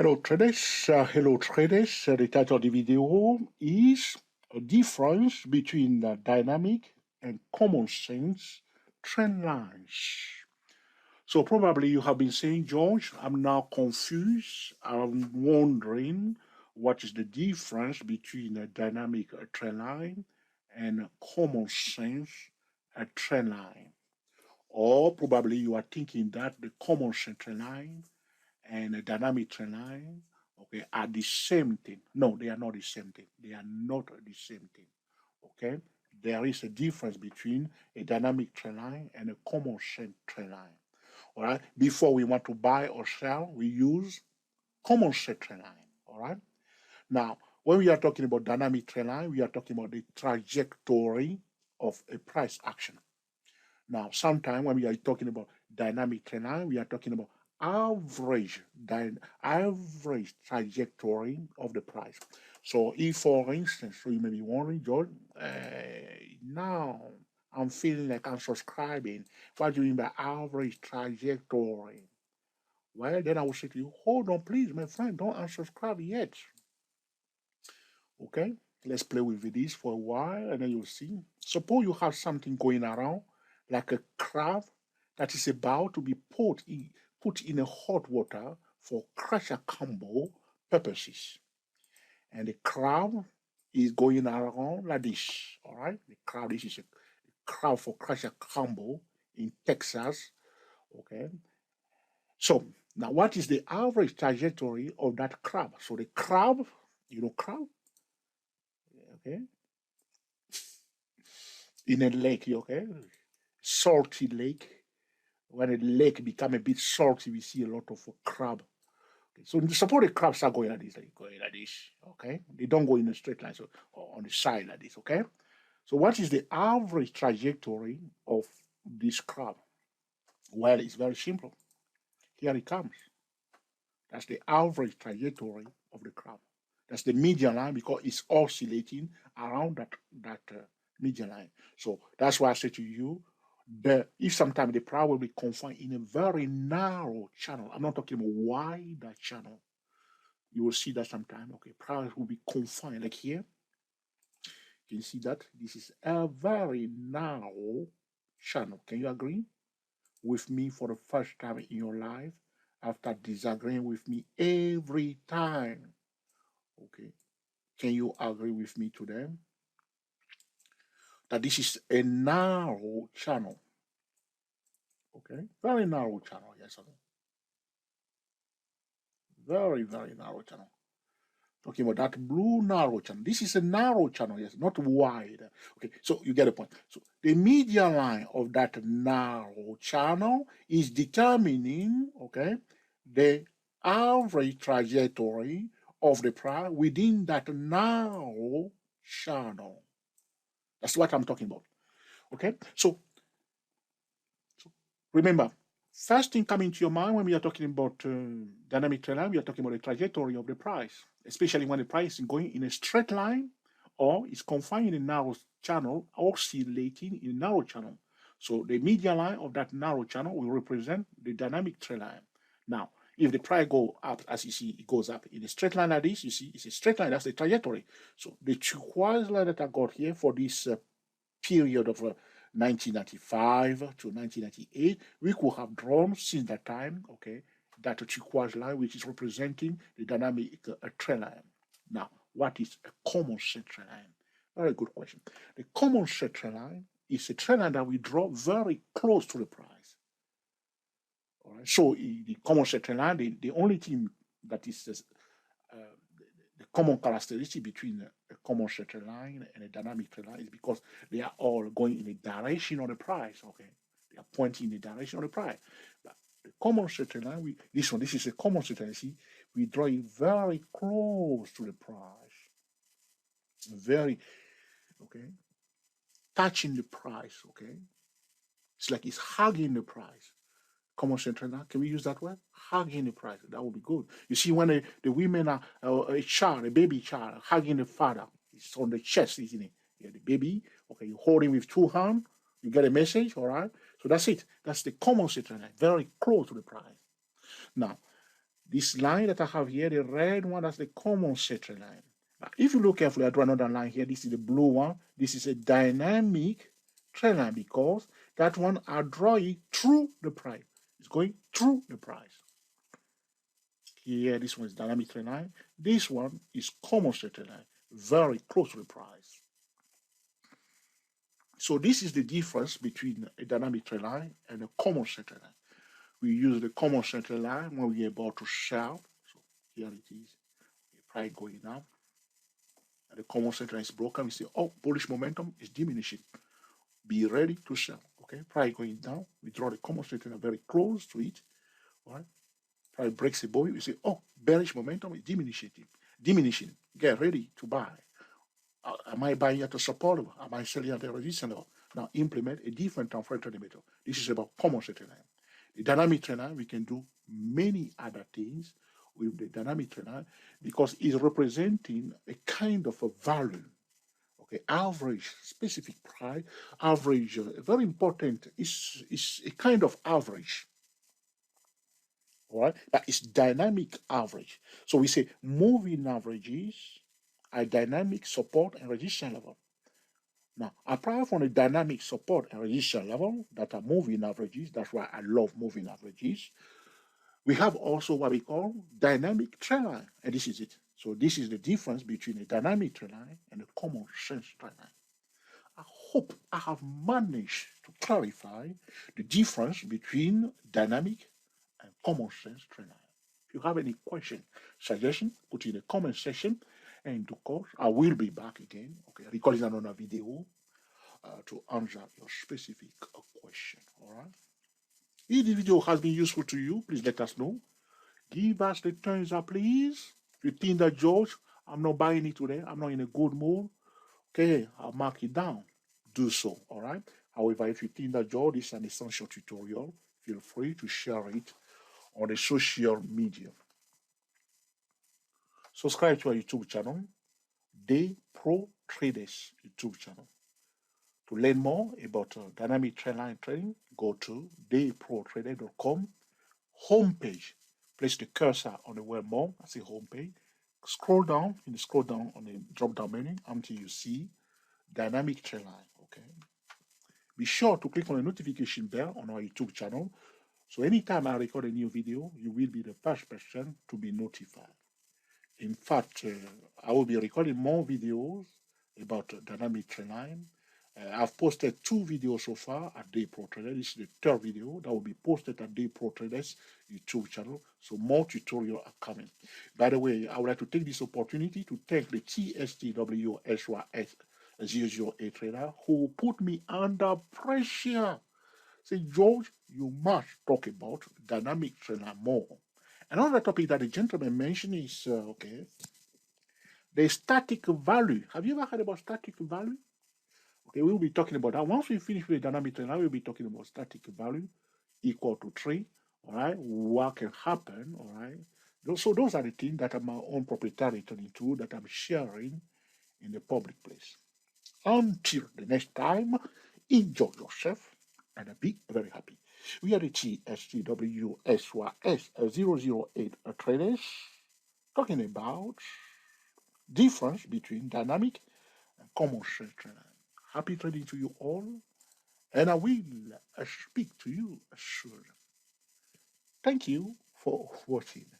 Hello traders. The title of the video is a difference between dynamic and common sense trend lines. So probably you have been saying, George, I'm now confused. I'm wondering what is the difference between a dynamic trend line and a common sense trend line. Or probably you are thinking that the common sense trend line and a dynamic trend line, okay, are the same thing. No, they are not the same thing. They are not the same thing. Okay, there is a difference between a dynamic trend line and a common sense trend line. All right. Before we want to buy or sell, we use common sense trend line. All right. Now, when we are talking about dynamic trend line, we are talking about the trajectory of a price action. Now, sometimes when we are talking about dynamic trend line, we are talking about average trajectory of the price. So if, for instance, so you may be wondering, George, now I'm feeling like I'm subscribing. What do you mean by average trajectory? Well, then I will say to you, hold on, please, my friend, don't unsubscribe yet. Okay, let's play with this for a while and then you'll see. Suppose you have something going around like a crab that is about to be put in a hot water for crusher combo purposes. And the crab is going around like this. All right, the crab, this is a crab for crusher combo in Texas. Okay, so now what is the average trajectory of that crab? So the crab, crab, okay, in a lake, okay, salty lake. When a lake become a bit salty, we see a lot of crab. Okay. So suppose the crabs are going like this, okay? They don't go in a straight line, so on the side like this, okay? So what is the average trajectory of this crab? Well, it's very simple. Here it comes. That's the average trajectory of the crab. That's the median line because it's oscillating around that median line. So that's why I say to you, if sometimes the price will be confined in a very narrow channel, I'm not talking about wider channel. You will see that sometime. Okay, price will be confined like here. You can see that this is a very narrow channel. Can you agree with me for the first time in your life after disagreeing with me every time? Okay, can you agree with me today that this is a narrow channel? Okay, very narrow channel. Yes, or no? Very, very narrow channel. Talking about that blue narrow channel. This is a narrow channel, yes, not wide. Okay, so you get the point. So the median line of that narrow channel is determining, okay, the average trajectory of the price within that narrow channel. That's what I'm talking about. Okay, so remember, first thing coming to your mind when we are talking about dynamic trend line, we are talking about the trajectory of the price, especially when the price is going in a straight line or is confined in a narrow channel, oscillating in a narrow channel. So the median line of that narrow channel will represent the dynamic trend line. Now, if the price go up, as you see, it goes up in a straight line like this, you see, it's a straight line, that's the trajectory. So the turquoise line that I got here for this period of 1995 to 1998, we could have drawn since that time, okay, that turquoise line, which is representing the dynamic trend line. Now, what is a common sense trend line? Very good question. The common sense trend line is a trend line that we draw very close to the price. All right. So the common sense trend line, the only thing that is the common characteristic between a common trend line and a dynamic trend line is because they are all going in the direction of the price. Okay, they are pointing in the direction of the price. But the common trend line, this is a common trend line. See, we draw it very close to the price, very okay, touching the price. Okay, it's like it's hugging the price. Common sense line. Can we use that word? Hugging the price. That would be good. You see, when the women are a child, a baby child, hugging the father, it's on the chest, isn't it? Yeah, the baby. Okay, you hold him with two hands. You get a message, all right? So that's it. That's the common sense line. Very close to the price. Now, This line that I have here, the red one, that's the common central line. Now, if you look carefully, I draw another line here. This is the blue one. This is a dynamic trend line because that one I draw it through the price. It's going through the price. Here, this one is dynamic trend line. This one is common central line, very close to the price. So this is the difference between a dynamic trend line and a common central line. We use the common central line when we're about to sell. So here it is, the price going down. And the common central line is broken. We say, oh, bullish momentum is diminishing. Be ready to sell. Okay, price going down. We draw the common central line very close to it. All right, price breaks above it. We say, oh, bearish momentum is diminishing. Get ready to buy. Am I buying at a support level? Am I selling at a resistance level? Now implement a different time frame trading method. This is about common central line. The dynamic trend line, we can do many other things with the dynamic trend line because it's representing a kind of a value. Okay, average, specific price, average, very important. It's a kind of average. All right, but it's dynamic average. So we say moving averages are dynamic support and resistance level. Now, apart from the dynamic support and resistance level that are moving averages, that's why I love moving averages, we have also what we call dynamic trend line, and this is it. So this is the difference between a dynamic trend line and a common sense trend line. I hope I have managed to clarify the difference between dynamic and common sense trend line. If you have any question, suggestion, put in the comment section. And of course, I will be back again, okay, recording another video to answer your specific question. All right. If this video has been useful to you, please let us know. Give us the thumbs up, please. If you think that, George, I'm not buying it today, I'm not in a good mood, okay, I'll mark it down. Do so, all right? However, if you think that, George, this is an essential tutorial, feel free to share it on the social media. Subscribe to our YouTube channel, Day Pro Traders YouTube channel. To learn more about dynamic trendline trading, go to dayprotrader.com homepage. Place the cursor on the word more. I say homepage. Scroll down on the drop down menu until you see dynamic trendline. Okay. Be sure to click on the notification bell on our YouTube channel. So anytime I record a new video, you will be the first person to be notified. In fact, I will be recording more videos about dynamic trendline. I've posted 2 videos so far at Day Pro Trader. This is the 3rd video that will be posted at Day Pro Traders YouTube channel. So more tutorials are coming. By the way, I would like to take this opportunity to thank the TSTWSYS008 trader who put me under pressure. Say, George, you must talk about dynamic trailer more. Another topic that the gentleman mentioned is, the static value. Have you ever heard about static value? Okay, we'll be talking about that. Once we finish with the dynamic trailer, we'll be talking about static value equal to 3. All right, what can happen? All right, so those are the things that are my own proprietary trading tool that I'm sharing in the public place. Until the next time, enjoy yourself and be very happy. We are the TSTWSYS008 traders talking about difference between dynamic and common sense trading. Happy trading to you all, and I will speak to you soon. Thank you for watching.